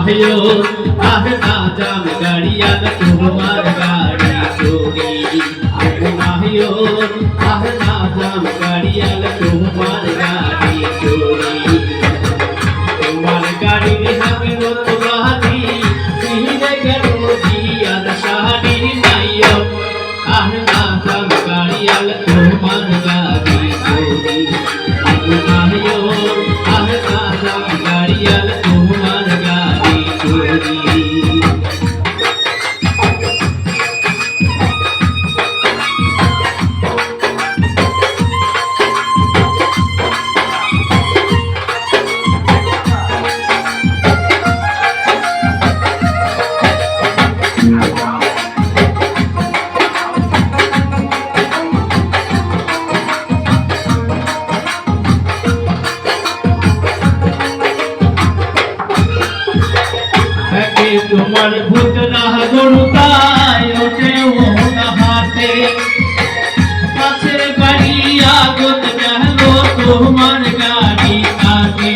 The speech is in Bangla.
মাহিও আহে না জাম গাড়িয়াল তোমার গাড়ি চোরি মাহিও আহে না জাম গাড়িয়াল তোমার গাড়ি চোরি তোমার গাড়ি হামি মতো বাহাতি সিহিরে গেল জিয়ার শাড়ি নাইও আহে না জাম গাড়িয়াল তোমার গাড়ি চোরি মাহিও আহে না জাম গাড়িয়াল তোমার গাড়ি চোরি তোমার ভূত না গরু তাই ওঠে ও না হাতে কাছের গাড়ি আগত গেল তোমার গাড়ি কাটে